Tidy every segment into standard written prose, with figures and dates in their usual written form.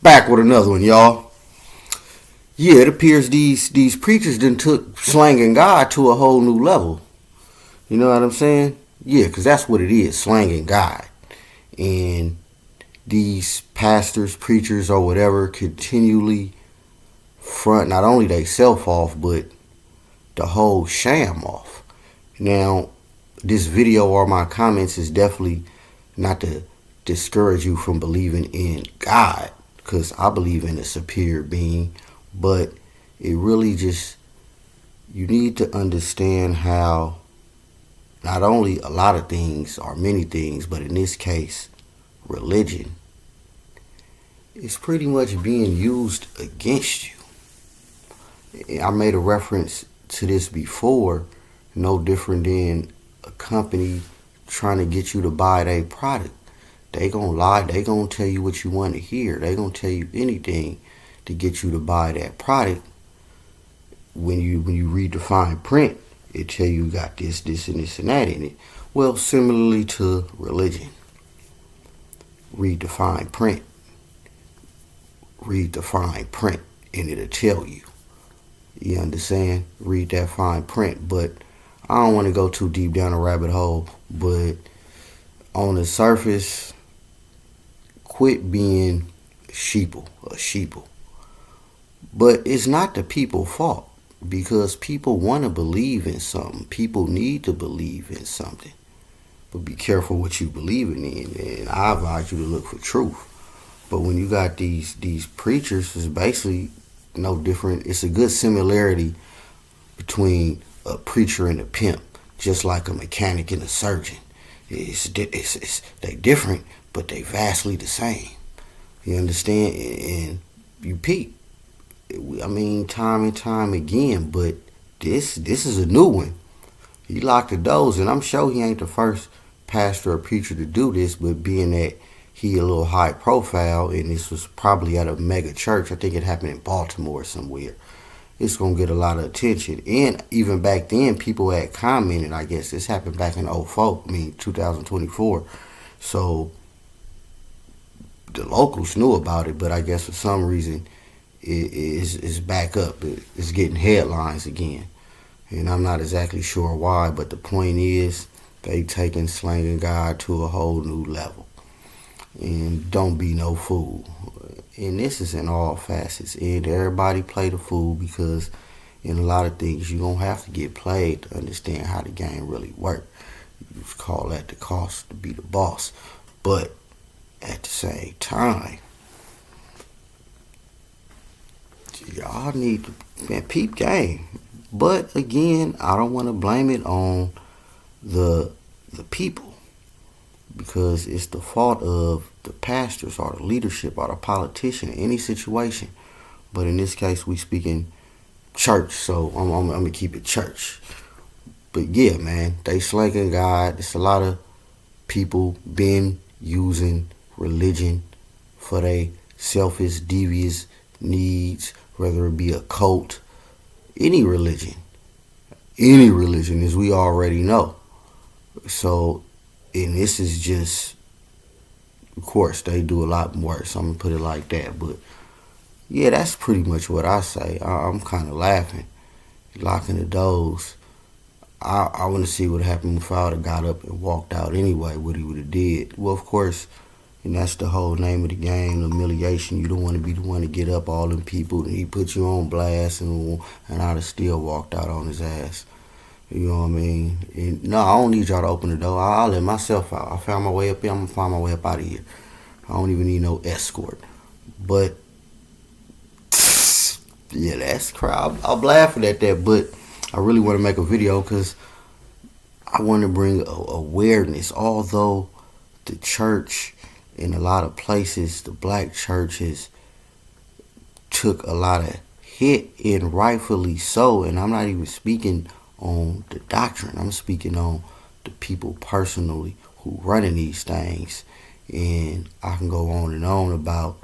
Back with another one, y'all. Yeah, it appears these preachers done took slanging God to a whole new level. You know what I'm saying? Yeah, because that's what it is, slanging God. And these pastors, preachers, or whatever continually front not only they self off, but the whole sham off. Now, this video or my comments is definitely not to discourage you from believing in God, because I believe in a superior being, but it really just, you need to understand how not only a lot of things or many things, but in this case, religion is pretty much being used against you. I made a reference to this before, no different than a company trying to get you to buy their product. They gonna lie, they gonna tell you what you want to hear. They gonna tell you anything to get you to buy that product. When you read the fine print, it tell you got this, and this and that in it. Well, similarly to religion. Read the fine print. Read the fine print and it'll tell you. You understand? Read that fine print. But I don't want to go too deep down a rabbit hole. But on the surface, quit being a sheeple. But it's not the people's fault, because people want to believe in something. People need to believe in something. But be careful what you believing in. And I advise you to look for truth. But when you got these preachers, it's basically no different. It's a good similarity between a preacher and a pimp, just like a mechanic and a surgeon. They different, but they vastly the same. You understand? And you peep. I mean, time and time again, but this is a new one. He locked the doors, and I'm sure he ain't the first pastor or preacher to do this, but being that he a little high profile, and this was probably at a mega church. I think it happened in Baltimore somewhere. It's going to get a lot of attention. And even back then, people had commented, I guess this happened back in 2024. So the locals knew about it, but I guess for some reason it's back up. It's getting headlines again. And I'm not exactly sure why, but the point is they taking slanging God to a whole new level. And don't be no fool. And this is in all facets. And everybody play the fool, because in a lot of things you're going to have to get played to understand how the game really works. You call that the cost to be the boss. But at the same time, y'all need to peep game. But again, I don't want to blame it on the people, because it's the fault of the pastors or the leadership or the politician in any situation. But in this case, we speaking church, so I'm gonna keep it church. But yeah, man, they slanging God. It's a lot of people been using religion for their selfish, devious needs, whether it be a cult, any religion, as we already know. So, and this is just, of course, they do a lot worse. I'm going to put it like that. But, yeah, that's pretty much what I say. I'm kind of laughing, locking the doors. I want to see what happened if I would have got up and walked out anyway, what he would have did. Well, of course, and that's the whole name of the game, the humiliation. You don't want to be the one to get up all them people, and he put you on blast, and I'd have still walked out on his ass. You know what I mean? And no, I don't need y'all to open the door. I'll let myself out. I found my way up here. I'm going to find my way up out of here. I don't even need no escort. But, yeah, that's crap. I'm laughing at that, but I really want to make a video because I want to bring awareness. Although the church, in a lot of places, the black churches took a lot of hit, and rightfully so. And I'm not even speaking on the doctrine. I'm speaking on the people personally who running these things. And I can go on and on about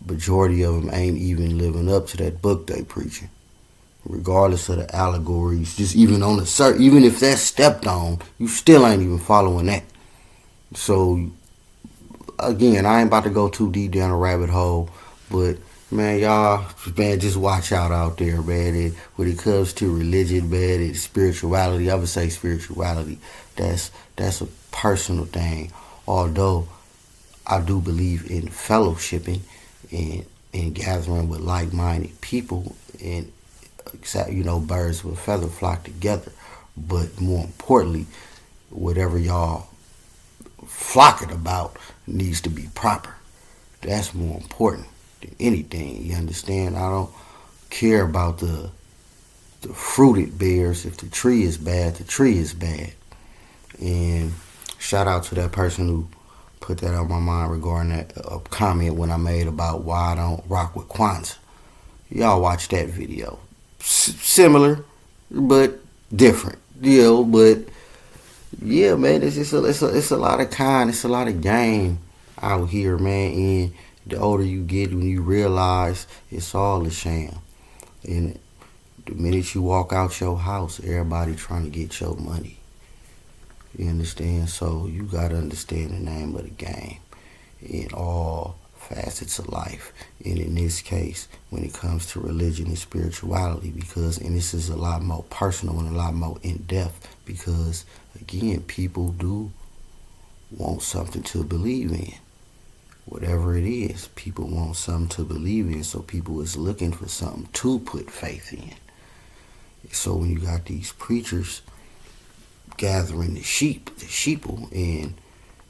majority of them ain't even living up to that book they preaching. Regardless of the allegories, just even on the even if that's stepped on, you still ain't even following that. So again, I ain't about to go too deep down a rabbit hole, but man, y'all, man, just watch out there, man. When it comes to religion, man, and spirituality, I would say spirituality. That's a personal thing. Although I do believe in fellowshipping and gathering with like-minded people, and birds with a feather flock together. But more importantly, whatever y'all flocking about needs to be proper. That's more important than anything. You understand? I don't care about the fruit it bears. If the tree is bad, the tree is bad. And shout out to that person who put that on my mind regarding that comment when I made about why I don't rock with Kwanzaa. Y'all watch that video. Similar, but different. But yeah, man, it's a lot of it's a lot of game out here, man. And the older you get, when you realize it's all a sham, and the minute you walk out your house, everybody trying to get your money. You understand? So you gotta understand the name of the game in all facets of life. And in this case, when it comes to religion and spirituality, and this is a lot more personal and a lot more in depth, because again, people do want something to believe in. Whatever it is, people want something to believe in, so people is looking for something to put faith in. So when you got these preachers gathering the sheeple, and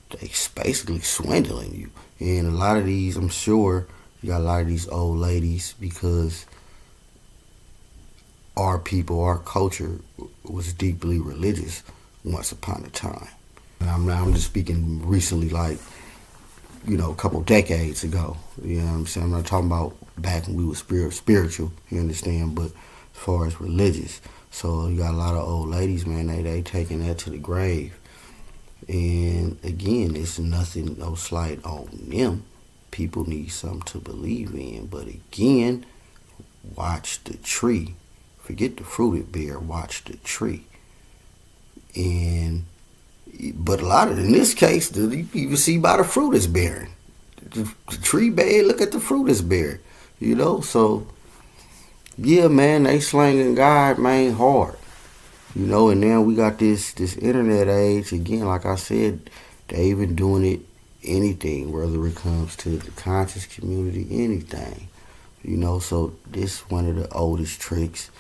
they basically swindling you. And a lot of these, I'm sure, you got a lot of these old ladies, because our people, our culture was deeply religious once upon a time. And I'm just speaking recently, like, a couple decades ago. You know what I'm saying? I'm not talking about back when we were spiritual, you understand, but as far as religious. So you got a lot of old ladies, man, they taking that to the grave. And again, it's nothing, no slight on them. People need something to believe in. But again, watch the tree. Forget the fruit it bear, watch the tree. But a lot of, in this case, you even see by the fruit it's bearing. The tree bad, look at the fruit it's bearing. So yeah, man, they slanging God, man, hard. And now we got this internet age. Again, like I said, they even doing it anything, whether it comes to the conscious community, anything. So this one of the oldest tricks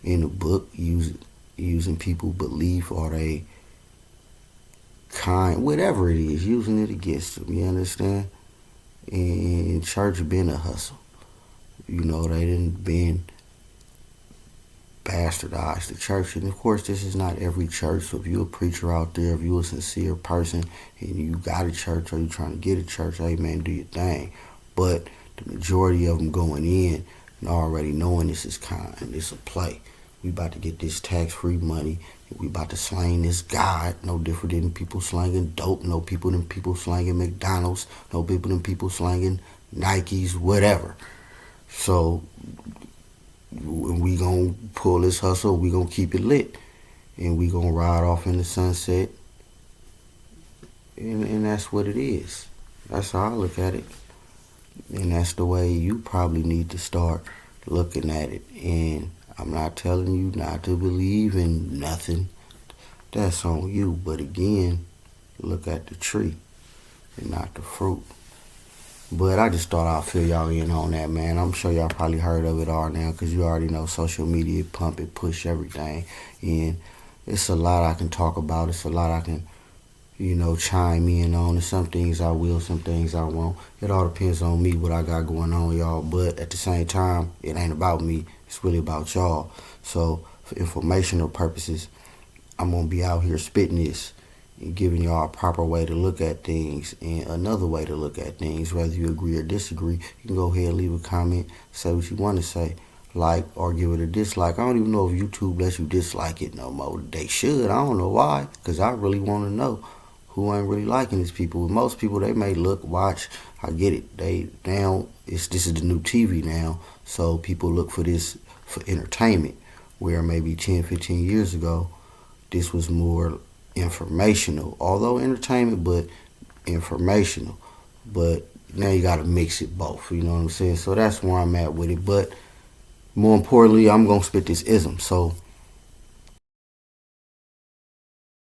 in the book, using people belief or they kind, whatever it is, using it against them. You understand? And church been a hustle. They didn't been bastardized the church. And of course, this is not every church. So if you're a preacher out there, if you're a sincere person and you got a church or you're trying to get a church, hey man, do your thing. But the majority of them going in and already knowing this is this a play. We about to get this tax-free money. We about to slang this God. No different than people slanging dope. No people than people slanging McDonald's. No people than people slanging Nikes, whatever. So when we gonna pull this hustle, we gonna keep it lit, and we gonna ride off in the sunset, and that's what it is. That's how I look at it, and that's the way you probably need to start looking at it. And I'm not telling you not to believe in nothing. That's on you. But again, look at the tree and not the fruit. But I just thought I'd fill y'all in on that, man. I'm sure y'all probably heard of it all now, because you already know social media pump it, push everything. And it's a lot I can talk about. It's a lot I can, chime in on. There's some things I will, some things I won't. It all depends on me, what I got going on, y'all. But at the same time, it ain't about me. It's really about y'all. So for informational purposes, I'm going to be out here spitting this and giving y'all a proper way to look at things and another way to look at things. Whether you agree or disagree, you can go ahead and leave a comment, say what you want to say, like or give it a dislike. I don't even know if YouTube lets you dislike it no more. They should. I don't know why, because I really want to know who ain't really liking these people. With most people, they may look, watch. I get it. This is the new TV now, so people look for this for entertainment, where maybe 10, 15 years ago, this was more informational, although entertainment, but informational. but now you gotta mix it both. You know what I'm saying? So that's where I'm at with it. But more importantly, I'm gonna spit this ism. So